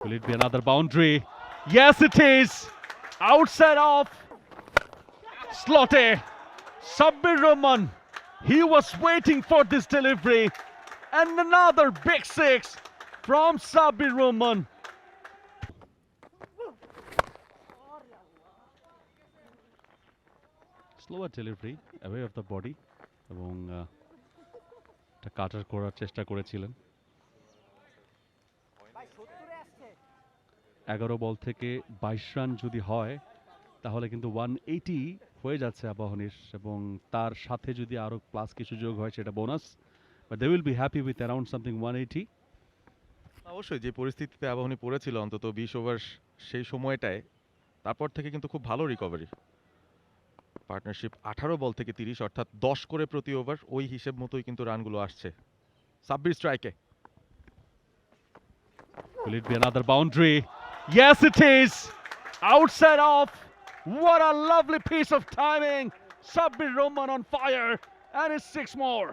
Will it be another boundary? Yes, it is. Outside of Slotte. Sabbir Rahman. He was waiting for this delivery. And another big six from Sabbir Rahman. Slower delivery away of the body. এবং একটা কাটার করার চেষ্টা করেছিলেন। 11 বল থেকে 22 run যদি হয় তাহলে কিন্তু 180 হয়ে যাচ্ছে আবাহনীর, এবং তার সাথে যদি আরো প্লাস কিছু যোগ হয় সেটা bonus, but they will be happy with around something 180। অবশ্যই যে পরিস্থিতিতে আবাহনী পড়েছিল অন্তত 20 ওভার সেই সময়টায়, তারপর থেকে কিন্তু খুব ভালো রিকভারি। পার্টনারশিপ 18 বল থেকে 30, অর্থাৎ 10 করে প্রতি ওভার, ওই হিসেব মতোই কিন্তু রানগুলো আসছে। সাব্বির স্ট্রাইকে। Will it be another boundary? Yes, it is. Outside off. What a lovely piece of timing. Sabbir Rahman on fire. And it's 6 more.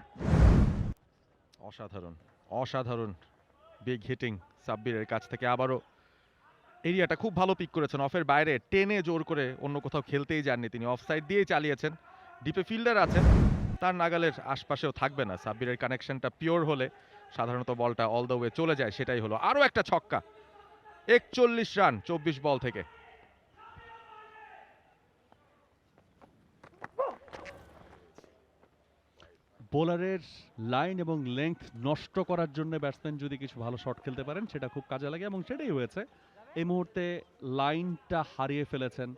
অসাধারণ অসাধারণ বিগ হিটিং সাব্বিরের কাছ থেকে। আবারও এরিয়াটা খুব ভালো পিক করেছেন, অফের বাইরে টেনে জোর করে, অন্য কোথাও খেলতেই যাননি তিনি, অফ সাইড দিয়েই চালিয়েছেন। ডিপে ফিল্ডার আছেন, তার নাগালের আশপাশেও থাকবে না। সাব্বিরের কানেকশনটা পিওর হলে সাধারণত বলটা অল দ্য ওয়ে চলে যায়, সেটাই হলো। আরও একটা ছক্কা, 41 রান 24 বল থেকে। বোলারের লাইন এবং লেংথ নষ্ট করার জন্য ব্যাটসম্যান যদি কিছু ভালো শট খেলতে পারেন সেটা খুব কাজে লাগে, এবং সেটাই হয়েছে। এই মুহূর্তে লাইনটা হারিয়ে ফেলেছেন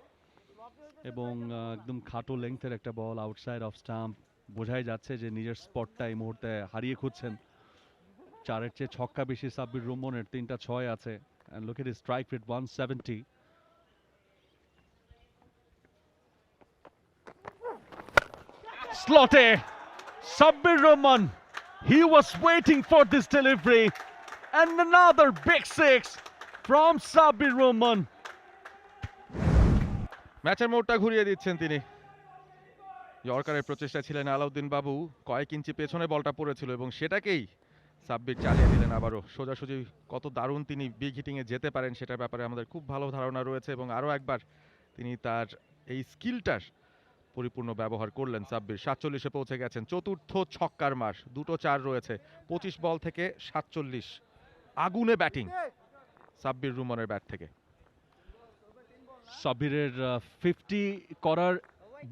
এবং একদম খাটো লেংথের একটা বল আউটসাইড অফ স্টাম্প। বোঝাই যাচ্ছে যে নিজের স্পটটা এই মুহূর্তে হারিয়ে খুঁজছেন। 4-এর চেয়ে ছক্কা বেশি সাব্বির রহমানের, 3টা 6 আছে। And look at his strike rate, 170. Slotte. Sabbir Rahman. He was waiting for this delivery. And another big six from Sabbir Rahman. ম্যাচের মোড়টা ঘুরিয়ে দিচ্ছেন তিনি। ইয়র্কারের প্রচেষ্টা ছিলেন আলাউদ্দিন বাবু, কয়েক ইঞ্চি পেছনে বলটা পড়েছিল এবং সেটাকেই সাব্বির চালিয়ে দিলেন আবারও সোজাসুজি। কত দারুণ তিনি বিগ হিটিংয়ে যেতে পারেন সেটার ব্যাপারে আমাদের খুব ভালো ধারণা রয়েছে, এবং আরও একবার তিনি তার এই স্কিলটার পরিপূর্ণ ব্যবহার করলেন। সাব্বির 47-এ পৌঁছে গেছেন, চতুর্থ ছক্কার মার, 2টো 4 রয়েছে। 25 বল থেকে 47, আগুনে ব্যাটিং সাব্বির রহমানের ব্যাট থেকে। সাব্বিরের 50 করার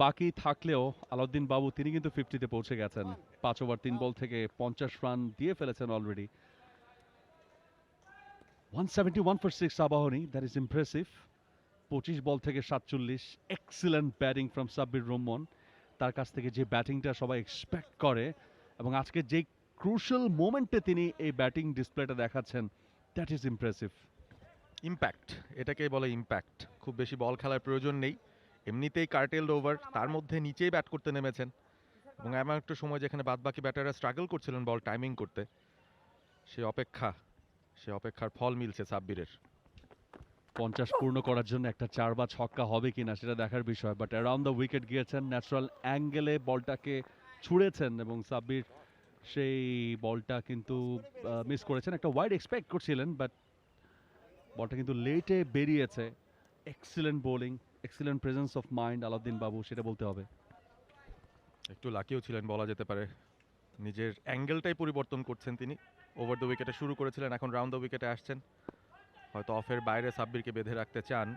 বাকি থাকলেও আলাউদ্দিন বাবু তিনি কিন্তু 50-তে পৌঁছে গেছেন। 5 ওভার 3 বল থেকে 50 রান দিয়ে ফেলেছেন already. 171 for 6 Abahani, that is impressive. 25 বল থেকে 47, excellent batting from Sabbir Rahman. তার কাছ থেকে যে ব্যাটিংটা সবাই এক্সপেক্ট করে, এবং আজকে যে ক্রুশাল মোমেন্টে তিনি এই ব্যাটিং ডিসপ্লেটা দেখাচ্ছেন, দ্যাট ইজ ইমপ্রেসিভ। ইম্প্যাক্ট, এটাকেই বলে ইম্প্যাক্ট। খুব বেশি বল খেলার প্রয়োজন নেই, এমনিতেই কার্টেলড ওভার, তার মধ্যে নিচেই ব্যাট করতে নেমেছেন, এবং এমন একটা সময় যেখানে বাদবাকি ব্যাটাররা স্ট্রাগল করছিলেন বল টাইমিং করতে, সে অপেক্ষার ফল মিলছে সাব্বিরের। 50 পূর্ণ করার জন্য একটা 4 বা ছক্কা হবে কিনা সেটা দেখার বিষয়, বাট অ্যারাউন্ড দ্য উইকেট গিয়েছেন, ন্যাচারাল অ্যাঙ্গেলে বলটাকে ছুঁড়েছেন এবং সাব্বির সেই বলটা কিন্তু মিস করেছেন। একটা ওয়াইড এক্সপেক্ট করছিলেন, বাট বলটা কিন্তু লেটে বেরিয়েছে। Excellent bowling, excellent presence of mind Alauddin বাবু, সেটা বলতে হবে। একটু লাকিও ছিলেন বলা যেতে পারে, নিজের অ্যাঙ্গেলটাই পরিবর্তন করছেন তিনি। ওভার দ্য উইকেটে শুরু করেছিলেন, এখন রাউন্ড দ্য উইকেটে আসছেন, হয়তো অফের বাইরে সাব্বিরকে বেঁধে রাখতে চান।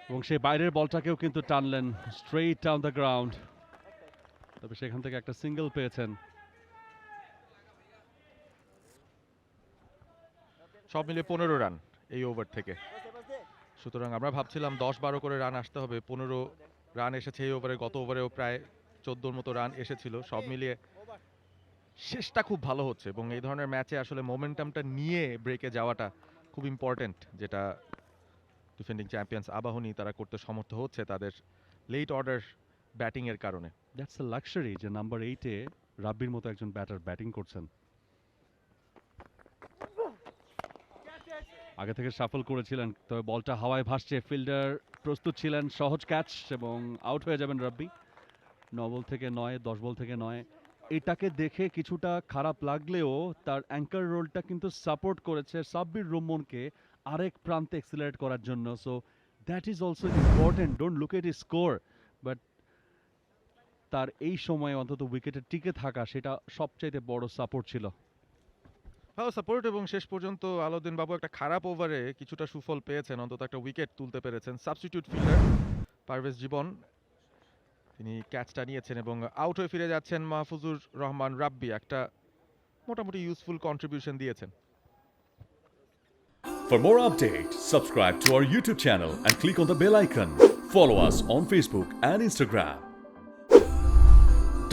এবং সেই বাইরের বলটাকেও কিন্তু টানলেন স্ট্রেইট ডাউন দ্য গ্রাউন্ড, তবে সেখান থেকে একটা সিঙ্গেল পেয়েছেন। সব মিলিয়ে 15 রান এই ওভার থেকে। সুতরাং আমরা ভাবছিলাম 10-12 করে রান আসতে হবে, 15 রান এসেছে এই ওভারে। গত ওভারেও প্রায় 14-র মতো রান এসেছিল। সব মিলিয়ে শেষটা খুব ভালো হচ্ছে, এবং এই ধরনের ম্যাচে আসলে মোমেন্টামটা নিয়ে ব্রেকে যাওয়াটা খুব ইম্পর্টেন্ট, যেটা ডিফেন্ডিং চ্যাম্পিয়ন্স আবাহনী তারা করতে সমর্থ হচ্ছে তাদের লেট অর্ডার ব্যাটিংয়ের কারণে। দ্যাটস আ লাক্সারি যে নাম্বার 8-এ রাব্বির মতো একজন ব্যাটার ব্যাটিং করছেন। আগে থেকে সাফল করেছিলেন, তবে বলটা হাওয়ায় ভাসছে, ফিল্ডার প্রস্তুত ছিলেন, সহজ ক্যাচ এবং আউট হয়ে যাবেন রাব্বি। 9 বল থেকে 9, 10 বল থেকে 9, এটাকে দেখে কিছুটা খারাপ লাগলেও তার অ্যাঙ্কার রোলটা কিন্তু সাপোর্ট করেছে সাব্বির রহমানকে আরেক প্রান্তে এক্সিলারেট করার জন্য। So that is also important, don't look at score, but তার এই সময়ে অন্তত উইকেটে টিকে থাকা সেটা সবচাইতে বড় সাপোর্ট ছিল। ভালো সাপোর্ট, এবং শেষ পর্যন্ত আলাউদ্দিন বাবু একটা খারাপ ওভারে কিছুটা সুফল পেয়েছেন, অন্তত একটা উইকেট তুলতে পেরেছেন। সাবস্টিটিউট ফিল্ডার পারভেজ জীবন তিনি ক্যাচটা নিয়েছেন এবং আউট হয়ে ফিরে যাচ্ছেন মাহফুজুর রহমান রাব্বি, একটা মোটামুটি ইউজফুল কন্ট্রিবিউশন দিয়েছেন। For more updates, subscribe to our YouTube channel and click on the bell icon. Follow us on Facebook and Instagram.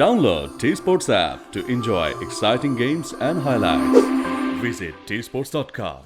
Download T-Sports app to enjoy exciting games and highlights. Visit tsports.com.